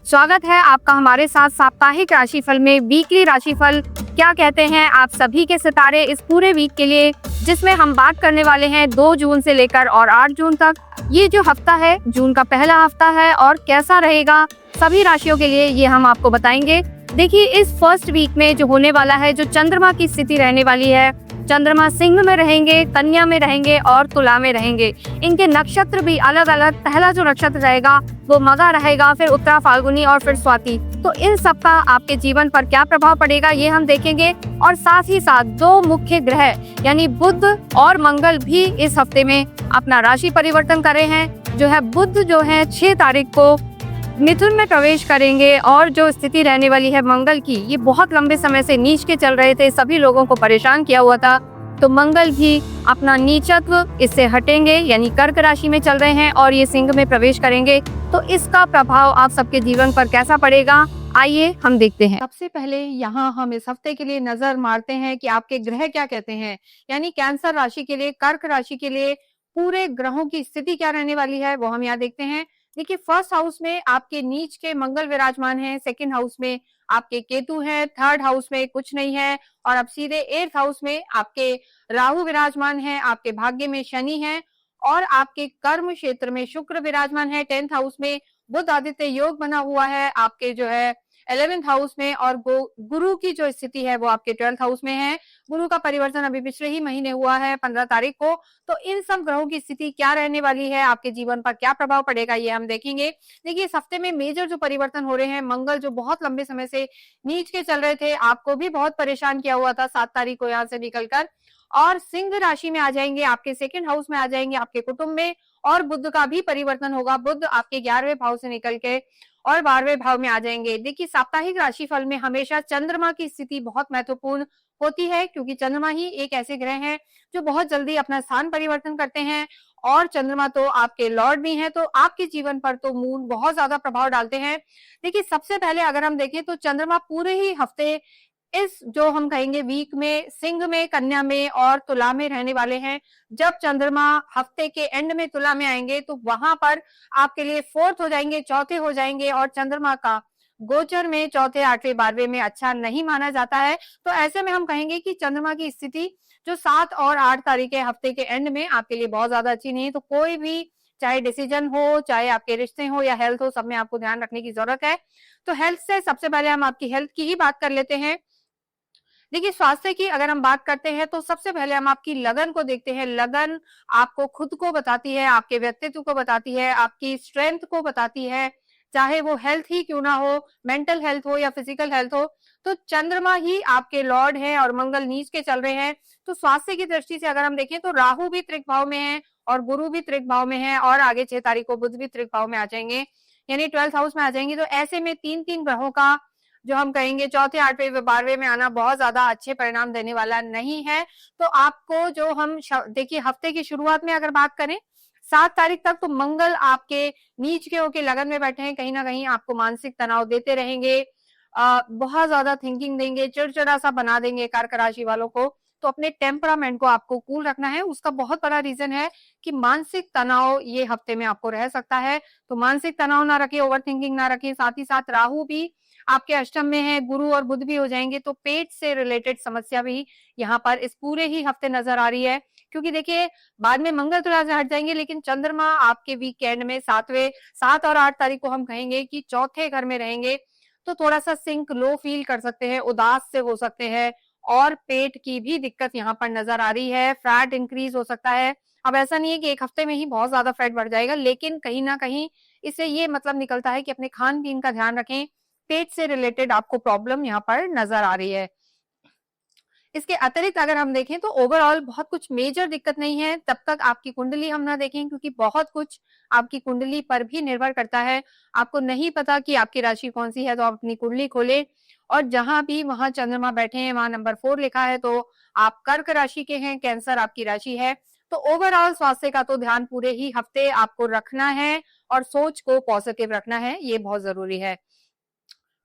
स्वागत है आपका हमारे साथ साप्ताहिक राशिफल में। वीकली राशिफल क्या कहते हैं आप सभी के सितारे इस पूरे वीक के लिए, जिसमें हम बात करने वाले हैं 2 जून से लेकर और 8 जून तक। ये जो हफ्ता है जून का पहला हफ्ता है और कैसा रहेगा सभी राशियों के लिए ये हम आपको बताएंगे। देखिए, इस फर्स्ट वीक में जो होने वाला है, जो चंद्रमा की स्थिति रहने वाली है, चंद्रमा सिंह में रहेंगे, कन्या में रहेंगे और तुला में रहेंगे। इनके नक्षत्र भी अलग अलग, पहला जो नक्षत्र रहेगा वो मगा रहेगा, फिर उत्तरा, फाल्गुनी और फिर स्वाति। तो इन सब का आपके जीवन पर क्या प्रभाव पड़ेगा ये हम देखेंगे। और साथ ही साथ 2 मुख्य ग्रह यानी बुध और मंगल भी इस हफ्ते में अपना राशि परिवर्तन कर रहे हैं। जो है बुध जो है 6 तारीख को मिथुन में प्रवेश करेंगे और जो स्थिति रहने वाली है मंगल की, ये बहुत लंबे समय से नीच के चल रहे थे, सभी लोगों को परेशान किया हुआ था। तो मंगल भी अपना नीचत्व इससे हटेंगे, यानी कर्क राशि में चल रहे हैं और ये सिंह में प्रवेश करेंगे। तो इसका प्रभाव आप सबके जीवन पर कैसा पड़ेगा, आइए हम देखते हैं। सबसे पहले यहाँ हम इस हफ्ते के लिए नजर मारते हैं कि आपके ग्रह क्या कहते हैं। यानी कैंसर राशि के लिए, कर्क राशि के लिए पूरे ग्रहों की स्थिति क्या रहने वाली है वो हम यहाँ देखते हैं। देखिए, फर्स्ट हाउस में आपके नीच के मंगल विराजमान है, सेकंड हाउस में आपके केतु हैं, थर्ड हाउस में कुछ नहीं है और अब सीधे 8th हाउस में आपके राहु विराजमान है, आपके भाग्य में शनि है और आपके कर्म क्षेत्र में शुक्र विराजमान है। 10th हाउस में बुध आदित्य योग बना हुआ है आपके जो है 11th हाउस में और गुरु की जो स्थिति है वो आपके 12th हाउस में है। गुरु का परिवर्तन अभी पिछले ही महीने हुआ है 15 तारीख को। तो इन सब ग्रहों की स्थिति क्या रहने वाली है, आपके जीवन पर क्या प्रभाव पड़ेगा ये हम देखेंगे। देखिए, इस हफ्ते में मेजर जो परिवर्तन हो रहे हैं, मंगल जो बहुत लंबे समय से नीच के चल रहे थे, आपको भी बहुत परेशान किया हुआ था 7 तारीख को यहाँ से निकलकर, और सिंह राशि में आ जाएंगे, आपके सेकंड हाउस में आ जाएंगे, आपके कुटुंब में। और बुध का भी परिवर्तन होगा, बुध आपके 11वें भाव से निकल के और 12वें भाव में आ जाएंगे। देखिए, साप्ताहिक राशिफल में हमेशा चंद्रमा की स्थिति बहुत महत्वपूर्ण होती है, क्योंकि चंद्रमा ही एक ऐसे ग्रह हैं जो बहुत जल्दी अपना स्थान परिवर्तन करते हैं और चंद्रमा तो आपके लॉर्ड भी हैं, तो आपके जीवन पर तो मून बहुत ज्यादा प्रभाव डालते हैं। देखिए, सबसे पहले अगर हम देखें तो चंद्रमा पूरे ही हफ्ते इस जो हम कहेंगे वीक में सिंह में, कन्या में और तुला में रहने वाले हैं। जब चंद्रमा हफ्ते के एंड में तुला में आएंगे तो वहां पर आपके लिए 4th हो जाएंगे, चौथे हो जाएंगे और चंद्रमा का गोचर में चौथे, 8वें, 12वें में अच्छा नहीं माना जाता है। तो ऐसे में हम कहेंगे कि चंद्रमा की स्थिति जो 7 और 8 तारीख के हफ्ते के एंड में आपके लिए बहुत ज्यादा अच्छी नहीं है। तो कोई भी चाहे डिसीजन हो, चाहे आपके रिश्ते हो या हेल्थ हो, सब में आपको ध्यान रखने की जरूरत है। तो हेल्थ से सबसे पहले हम आपकी हेल्थ की ही बात कर लेते हैं। देखिए, स्वास्थ्य की अगर हम बात करते हैं तो सबसे पहले हम आपकी लगन को देखते हैं। लगन आपको खुद को बताती है, आपके व्यक्तित्व को बताती है, आपकी स्ट्रेंथ को बताती है, चाहे वो हेल्थ ही क्यों ना हो, मेंटल हेल्थ हो या फिजिकल हेल्थ हो। तो चंद्रमा ही आपके लॉर्ड है और मंगल नीच के चल रहे हैं। तो स्वास्थ्य की दृष्टि से अगर हम देखें तो राहु भी त्रिक भाव में है और गुरु भी त्रिक भाव में है और आगे 6 तारीख को बुध भी त्रिक भाव में आ जाएंगे, यानी 12th हाउस में आ जाएंगे। तो ऐसे में 3-3 ग्रहों का जो हम कहेंगे चौथे, 8वें, 12वें में आना बहुत ज्यादा अच्छे परिणाम देने वाला नहीं है। तो आपको जो हम देखिए, हफ्ते की शुरुआत में अगर बात करें 7 तारीख तक, तो मंगल आपके नीच के होके लगन में बैठे हैं, कहीं ना कहीं आपको मानसिक तनाव देते रहेंगे, बहुत ज्यादा थिंकिंग देंगे, चिड़चिड़ा सा बना देंगे कर्क राशि वालों को। तो अपने टेम्परामेंट को आपको कूल रखना है। उसका बहुत बड़ा रीजन है कि मानसिक तनाव ये हफ्ते में आपको रह सकता है। तो मानसिक तनाव ना रखिए, ओवर थिंकिंग ना रखिए। साथ ही साथ राहु भी आपके अष्टम में है, गुरु और बुध भी हो जाएंगे, तो पेट से रिलेटेड समस्या भी यहाँ पर इस पूरे ही हफ्ते नजर आ रही है। क्योंकि देखिए, बाद में मंगल थोड़ा सा हट जाएंगे, लेकिन चंद्रमा आपके वीकेंड में 7 और 8 तारीख को हम कहेंगे कि चौथे घर में रहेंगे। तो थोड़ा सा सिंक लो फील कर सकते हैं, उदास से हो सकते हैं और पेट की भी दिक्कत यहाँ पर नजर आ रही है। फैट इंक्रीज हो सकता है। अब ऐसा नहीं है कि एक हफ्ते में ही बहुत ज्यादा फैट बढ़ जाएगा, लेकिन कहीं ना कहीं इससे ये मतलब निकलता है कि अपने खान पीन का ध्यान रखें। पेट से रिलेटेड आपको प्रॉब्लम यहाँ पर नजर आ रही है। इसके अतिरिक्त अगर हम देखें तो ओवरऑल बहुत कुछ मेजर दिक्कत नहीं है, तब तक आपकी कुंडली हम ना देखें, क्योंकि बहुत कुछ आपकी कुंडली पर भी निर्भर करता है। आपको नहीं पता कि आपकी राशि कौन सी है, तो आप अपनी कुंडली खोलें और जहां भी वहां चंद्रमा बैठे हैं वहां नंबर 4 लिखा है तो आप कर्क राशि के हैं, कैंसर आपकी राशि है। तो ओवरऑल स्वास्थ्य का तो ध्यान पूरे ही हफ्ते आपको रखना है और सोच को पॉजिटिव रखना है, ये बहुत जरूरी है।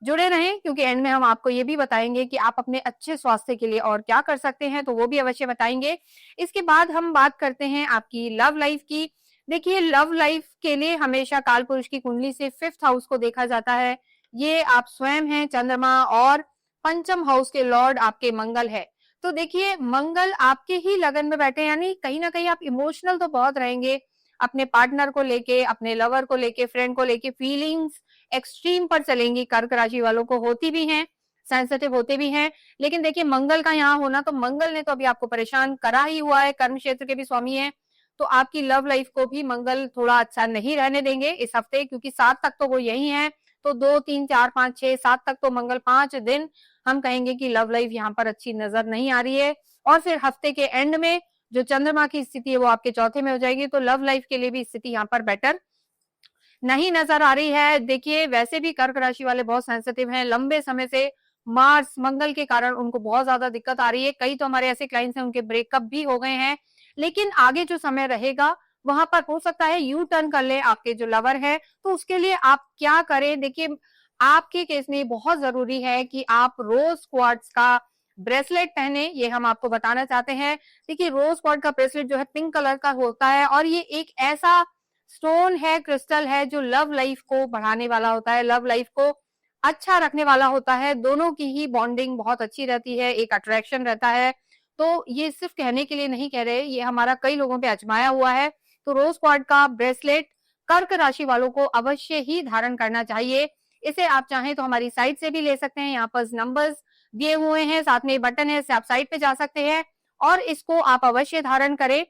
जुड़े रहें, क्योंकि एंड में हम आपको ये भी बताएंगे कि आप अपने अच्छे स्वास्थ्य के लिए और क्या कर सकते हैं, तो वो भी अवश्य बताएंगे। इसके बाद हम बात करते हैं आपकी लव लाइफ की। देखिए लव लाइफ के लिए हमेशा काल पुरुष की कुंडली से 5th हाउस को देखा जाता है। ये आप स्वयं हैं चंद्रमा, और पंचम हाउस के लॉर्ड आपके मंगल है। तो देखिए मंगल आपके ही लगन में बैठे, यानी कहीं ना कहीं आप इमोशनल तो बहुत रहेंगे अपने पार्टनर को लेके, अपने लवर को लेके, फ्रेंड को लेके। फीलिंग्स एक्सट्रीम पर चलेंगी, कर्क राशि वालों को होती भी हैं, सेंसिटिव होते भी हैं। लेकिन देखिए मंगल का यहाँ होना, तो मंगल ने तो अभी आपको परेशान करा ही हुआ है, कर्म क्षेत्र के भी स्वामी है। तो आपकी लव लाइफ को भी मंगल थोड़ा अच्छा नहीं रहने देंगे इस हफ्ते, क्योंकि 7 तक तो वो यही है। तो 2, 3, 4, 5, 6, 7 तक तो मंगल 5 दिन हम कहेंगे कि लव लाइफ यहाँ पर अच्छी नजर नहीं आ रही है। और फिर हफ्ते के एंड में जो चंद्रमा की स्थिति है वो आपके चौथे में हो जाएगी, तो लव लाइफ के लिए भी स्थिति यहाँ पर बेटर नहीं नजर आ रही है। देखिए वैसे भी कर्क राशि वाले बहुत सेंसिटिव हैं, लंबे समय से मार्स मंगल के कारण उनको बहुत ज्यादा दिक्कत आ रही है। कई तो हमारे ऐसे क्लाइंट्स हैं उनके ब्रेकअप भी हो गए हैं, लेकिन आगे जो समय रहेगा वहां पर हो सकता है यू टर्न कर ले आपके जो लवर है। तो उसके लिए आप क्या करें, देखिए आपके केस में बहुत जरूरी है कि आप रोज क्वार्ट्ज का ब्रेसलेट पहने, ये हम आपको बताना चाहते हैं। देखिए रोज क्वार्ट्ज का ब्रेसलेट जो है पिंक कलर का होता है, और ये एक ऐसा स्टोन है, क्रिस्टल है, जो लव लाइफ को बढ़ाने वाला होता है, लव लाइफ को अच्छा रखने वाला होता है। दोनों की ही बॉन्डिंग बहुत अच्छी रहती है, एक अट्रैक्शन रहता है। तो ये सिर्फ कहने के लिए नहीं कह रहे, ये हमारा कई लोगों पे आजमाया हुआ है। तो रोज क्वार्ट्ज का ब्रेसलेट कर्क राशि वालों को अवश्य ही धारण करना चाहिए। इसे आप चाहें तो हमारी साइट से भी ले सकते हैं, यहाँ पर नंबर्स दिए हुए हैं, साथ में बटन है, इससे आप साइट पे जा सकते हैं और इसको आप अवश्य धारण करें,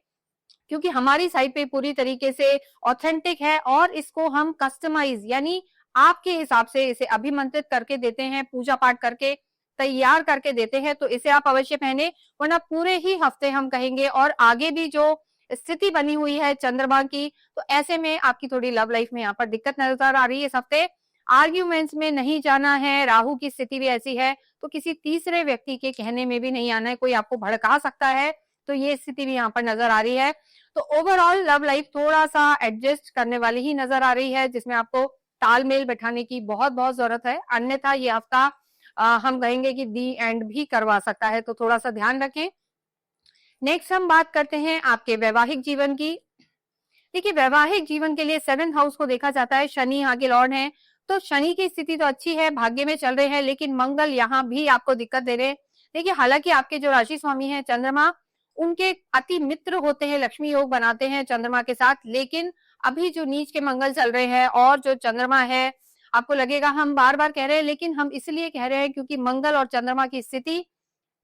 क्योंकि हमारी साइट पे पूरी तरीके से ऑथेंटिक है और इसको हम कस्टमाइज यानी आपके हिसाब से इसे अभिमंत्रित करके देते हैं, पूजा पाठ करके तैयार करके देते हैं। तो इसे आप अवश्य पहने, वरना पूरे ही हफ्ते हम कहेंगे और आगे भी जो स्थिति बनी हुई है चंद्रमा की, तो ऐसे में आपकी थोड़ी लव लाइफ में यहाँ पर दिक्कत नजर आ रही है इस हफ्ते। आर्ग्यूमेंट्स में नहीं जाना है, राहु की स्थिति भी ऐसी है, तो किसी तीसरे व्यक्ति के कहने में भी नहीं आना है, कोई आपको भड़का सकता है, तो ये स्थिति भी यहाँ पर नजर आ रही है। तो ओवरऑल लव लाइफ थोड़ा सा एडजस्ट करने वाली ही नजर आ रही है, जिसमें आपको तालमेल बैठाने की बहुत बहुत जरूरत है, अन्यथा ये हफ्ता हम कहेंगे कि दी एंड भी करवा सकता है, तो थोड़ा सा ध्यान रखें। नेक्स्ट हम बात करते हैं आपके वैवाहिक जीवन की। देखिए वैवाहिक जीवन के लिए 7th हाउस को देखा जाता है, शनि यहाँ के लॉर्ड हैं, तो शनि की स्थिति तो अच्छी है, भाग्य में चल रहे हैं, लेकिन मंगल यहाँ भी आपको दिक्कत दे रहे हैं। देखिए हालांकि आपके जो राशि स्वामी हैं चंद्रमा, उनके अति मित्र होते हैं, लक्ष्मी योग बनाते हैं चंद्रमा के साथ, लेकिन अभी जो नीच के मंगल चल रहे हैं और जो चंद्रमा है, आपको लगेगा हम बार बार कह रहे हैं, लेकिन हम इसलिए कह रहे हैं क्योंकि मंगल और चंद्रमा की स्थिति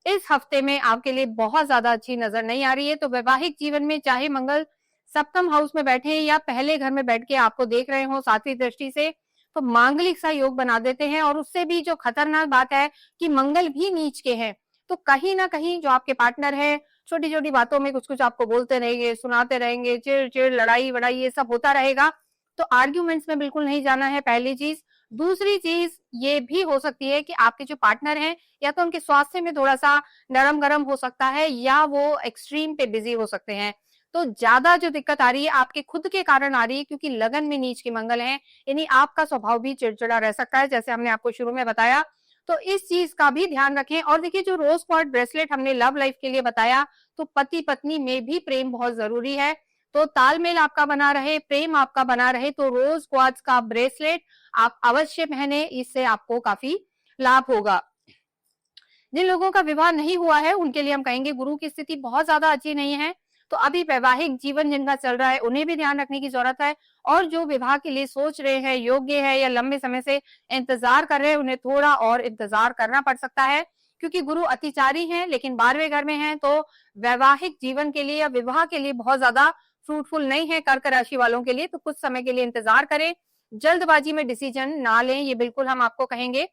इस हफ्ते में आपके लिए बहुत ज्यादा अच्छी नजर नहीं आ रही है। तो वैवाहिक जीवन में चाहे मंगल 7th हाउस में बैठे या पहले घर में बैठ के आपको देख रहे हो 7वीं दृष्टि से, तो मांगलिक सा योग बना देते हैं। और उससे भी जो खतरनाक बात है कि मंगल भी नीच के हैं, तो कहीं ना कहीं जो आपके पार्टनर है छोटी छोटी बातों में कुछ कुछ आपको बोलते रहेंगे, सुनाते रहेंगे, चिड़ चिड़ लड़ाई वड़ाई ये सब होता रहेगा। तो आर्ग्यूमेंट्स में बिल्कुल नहीं जाना है, पहली चीज। दूसरी चीज ये भी हो सकती है कि आपके जो पार्टनर हैं या तो उनके स्वास्थ्य में थोड़ा सा नरम गरम हो सकता है, या वो एक्सट्रीम पे बिजी हो सकते हैं। तो ज्यादा जो दिक्कत आ रही है आपके खुद के कारण आ रही है, क्योंकि लगन में नीच के मंगल हैं, यानी आपका स्वभाव भी चिड़चिड़ा रह सकता है, जैसे हमने आपको शुरू में बताया। तो इस चीज का भी ध्यान रखें। और देखिए जो रोज क्वार्ट्ज ब्रेसलेट हमने लव लाइफ के लिए बताया, तो पति पत्नी में भी प्रेम बहुत जरूरी है, तो तालमेल आपका बना रहे, प्रेम आपका बना रहे, तो रोज क्वार्ट्ज का ब्रेसलेट आप अवश्य पहने, इससे आपको काफी लाभ होगा। जिन लोगों का विवाह नहीं हुआ है उनके लिए हम कहेंगे गुरु की स्थिति बहुत ज्यादा अच्छी नहीं है, तो अभी वैवाहिक जीवन जिनका चल रहा है उन्हें भी ध्यान रखने की जरूरत है। और जो विवाह के लिए सोच रहे हैं, योग्य है या लंबे समय से इंतजार कर रहे हैं, उन्हें थोड़ा और इंतजार करना पड़ सकता है, क्योंकि गुरु अतिचारी हैं लेकिन 12वें घर में हैं, तो वैवाहिक जीवन के लिए या विवाह के लिए बहुत ज्यादा फ्रूटफुल नहीं है कर्क राशि वालों के लिए। तो कुछ समय के लिए इंतजार करें, जल्दबाजी में डिसीजन ना लें, ये बिल्कुल हम आपको कहेंगे।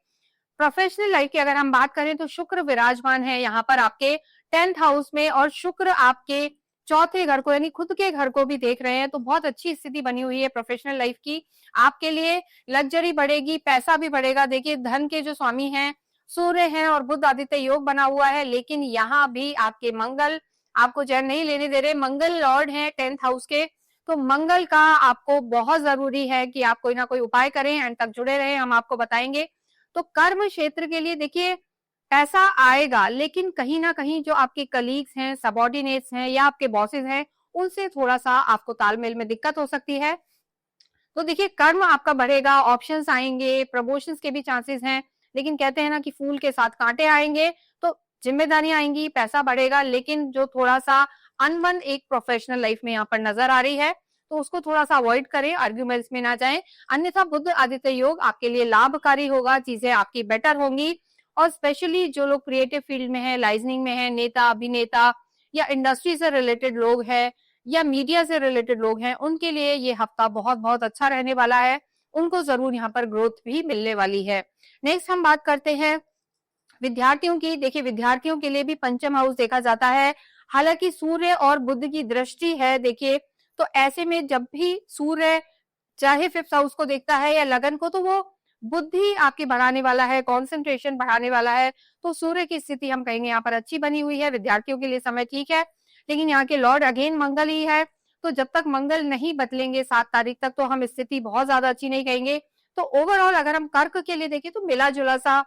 प्रोफेशनल लाइफ की अगर हम बात करें तो शुक्र विराजमान है यहाँ पर आपके 10th हाउस में, और शुक्र आपके चौथे घर को यानी खुद के घर को भी देख रहे हैं, तो बहुत अच्छी स्थिति बनी हुई है प्रोफेशनल लाइफ की। आपके लिए लग्जरी बढ़ेगी, पैसा भी बढ़ेगा। देखिए धन के जो स्वामी हैं सूर्य हैं और बुध आदित्य योग बना हुआ है, लेकिन यहाँ भी आपके मंगल आपको चैन नहीं लेने दे रहे। मंगल लॉर्ड है 10th हाउस के, तो मंगल का आपको बहुत जरूरी है कि आप कोई ना कोई उपाय करें, एंड तक जुड़े रहे, हम आपको बताएंगे। तो कर्म क्षेत्र के लिए देखिए पैसा आएगा, लेकिन कहीं ना कहीं जो आपके कलीग्स हैं, सबॉर्डिनेट्स हैं या आपके बॉसेस हैं, उनसे थोड़ा सा आपको तालमेल में दिक्कत हो सकती है। तो देखिए कर्म आपका बढ़ेगा, ऑप्शंस आएंगे, प्रमोशंस के भी चांसेस हैं, लेकिन कहते हैं ना कि फूल के साथ कांटे आएंगे, तो जिम्मेदारियां आएंगी, पैसा बढ़ेगा, लेकिन जो थोड़ा सा अनबन एक प्रोफेशनल लाइफ में यहाँ पर नजर आ रही है, तो उसको थोड़ा सा अवॉइड करें, आर्ग्यूमेंट्स में ना जाएं। अन्यथा बुध आदित्य योग आपके लिए लाभकारी होगा, चीजें आपकी बेटर होंगी। और स्पेशली जो लोग क्रिएटिव फील्ड में है, लाइजनिंग में है, नेता अभिनेता या इंडस्ट्री से रिलेटेड लोग हैं या मीडिया से रिलेटेड लोग हैं, उनके लिए ये हफ्ता बहुत बहुत अच्छा रहने वाला है। उनको जरूर यहाँ पर ग्रोथ भी मिलने वाली है। नेक्स्ट हम बात करते हैं विद्यार्थियों की। देखिए विद्यार्थियों के लिए भी पंचम हाउस देखा जाता है, हालांकि सूर्य और बुध की दृष्टि है। देखिए तो ऐसे में जब भी सूर्य चाहे फिफ्थ हाउस को देखता है या लगन को, तो वो बुद्धि आपकी बढ़ाने वाला है, कंसंट्रेशन बढ़ाने वाला है। तो सूर्य की स्थिति हम कहेंगे यहाँ पर अच्छी बनी हुई है, विद्यार्थियों के लिए समय ठीक है। लेकिन यहाँ के लॉर्ड अगेन मंगल ही है, तो जब तक मंगल नहीं बदलेंगे 7 तारीख तक, तो हम स्थिति बहुत ज्यादा अच्छी नहीं कहेंगे। तो ओवरऑल अगर हम कर्क के लिए देखें तो मिला जुला सा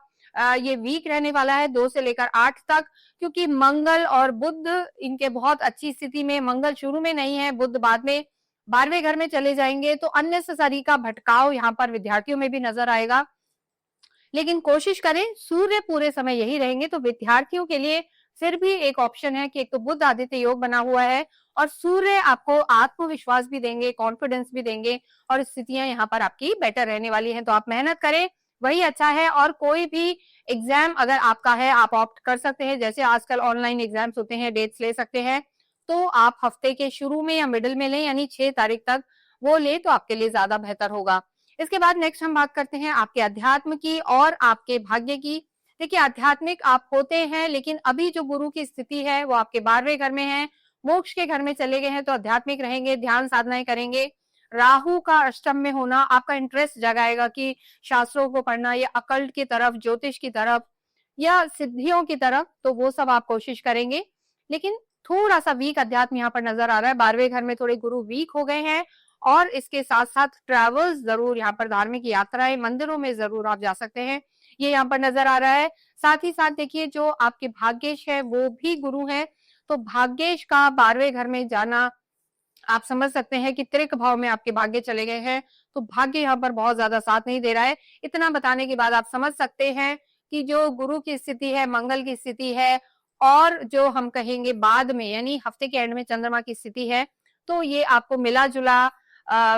ये वीक रहने वाला है 2 से लेकर 8 तक, क्योंकि मंगल और बुध इनके बहुत अच्छी स्थिति में, मंगल शुरू में नहीं है, बुध बाद में 12वें घर में चले जाएंगे, तो अननेसेसरी का भटकाव यहाँ पर विद्यार्थियों में भी नजर आएगा। लेकिन कोशिश करें सूर्य पूरे समय यही रहेंगे, तो विद्यार्थियों के लिए फिर भी एक ऑप्शन है कि एक तो बुध आदित्य योग बना हुआ है और सूर्य आपको आत्मविश्वास भी देंगे, कॉन्फिडेंस भी देंगे, और स्थितियां यहाँ पर आपकी बेटर रहने वाली हैं। तो आप मेहनत करें, वही अच्छा है। और कोई भी एग्जाम अगर आपका है, आप ऑप्ट कर सकते हैं, जैसे आजकल ऑनलाइन एग्जाम्स होते हैं, डेट्स ले सकते हैं, तो आप हफ्ते के शुरू में या मिडिल में लें, यानी 6 तारीख तक वो ले, तो आपके लिए ज्यादा बेहतर होगा। इसके बाद नेक्स्ट हम बात करते हैं आपके अध्यात्म की और आपके भाग्य की। देखिए आध्यात्मिक आप होते हैं, लेकिन अभी जो गुरु की स्थिति है वो आपके 12वें घर में है, मोक्ष के घर में चले गए हैं, तो आध्यात्मिक रहेंगे, ध्यान साधनाएं करेंगे। राहु का अष्टम में होना आपका इंटरेस्ट जगाएगा कि शास्त्रों को पढ़ना या अकल्ट की तरफ, ज्योतिष की तरफ या सिद्धियों की तरफ, तो वो सब आप कोशिश करेंगे। लेकिन थोड़ा सा वीक अध्यात्म यहाँ पर नजर आ रहा है, 12वें घर में थोड़े गुरु वीक हो गए हैं। और इसके साथ साथ ट्रैवल्स जरूर, यहाँ पर धार्मिक यात्राएं, मंदिरों में जरूर आप जा सकते हैं, ये यहाँ पर नजर आ रहा है। साथ ही साथ देखिए जो आपके भाग्येश है वो भी गुरु है, तो भाग्येश का 12वें घर में जाना आप समझ सकते हैं कि त्रिक भाव में आपके भाग्य चले गए हैं, तो भाग्य यहाँ पर बहुत ज्यादा साथ नहीं दे रहा है। इतना बताने के बाद आप समझ सकते हैं कि जो गुरु की स्थिति है, मंगल की स्थिति है, और जो हम कहेंगे बाद में यानी हफ्ते के एंड में चंद्रमा की स्थिति है, तो ये आपको मिला जुला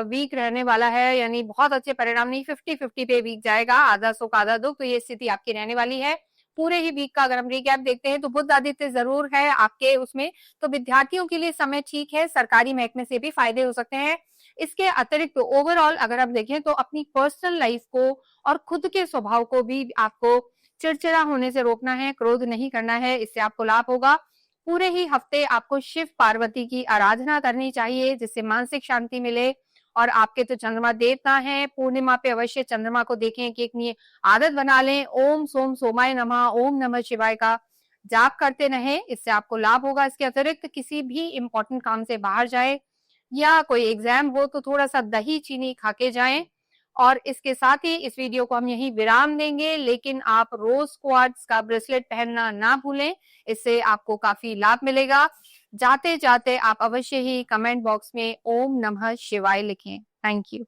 वीक रहने वाला है, यानी बहुत अच्छे परिणाम नहीं, 50-50 पे वीक जाएगा, आधा सुख आधा दुख, तो ये स्थिति आपकी रहने वाली है। पूरे ही वीक का अगर हम रिकैप देखते हैं तो बुध आदित्य जरूर है आपके उसमें, तो विद्यार्थियों के लिए समय ठीक है, सरकारी महकमे से भी फायदे हो सकते हैं। इसके अतिरिक्त तो ओवरऑल अगर आप देखें तो अपनी पर्सनल लाइफ को और खुद के स्वभाव को भी आपको चिड़चिड़ा होने से रोकना है, क्रोध नहीं करना है, इससे आपको लाभ होगा। पूरे ही हफ्ते आपको शिव पार्वती की आराधना करनी चाहिए, जिससे मानसिक शांति मिले। और आपके तो चंद्रमा देवता हैं, पूर्णिमा पे अवश्य चंद्रमा को देखें कि एक आदत बना लें, ओम सोम सोमाय नमः, ओम नमः शिवाय का जाप करते रहें, इससे आपको लाभ होगा। इसके अतिरिक्त किसी भी इंपॉर्टेंट काम से बाहर जाए या कोई एग्जाम हो तो थोड़ा सा दही चीनी खा के जाएं। और इसके साथ ही इस वीडियो को हम यहीं विराम देंगे, लेकिन आप रोज क्वार्ट्ज का ब्रेसलेट पहनना ना भूलें, इससे आपको काफी लाभ मिलेगा। जाते जाते आप अवश्य ही कमेंट बॉक्स में ओम नमः शिवाय लिखें। Thank you.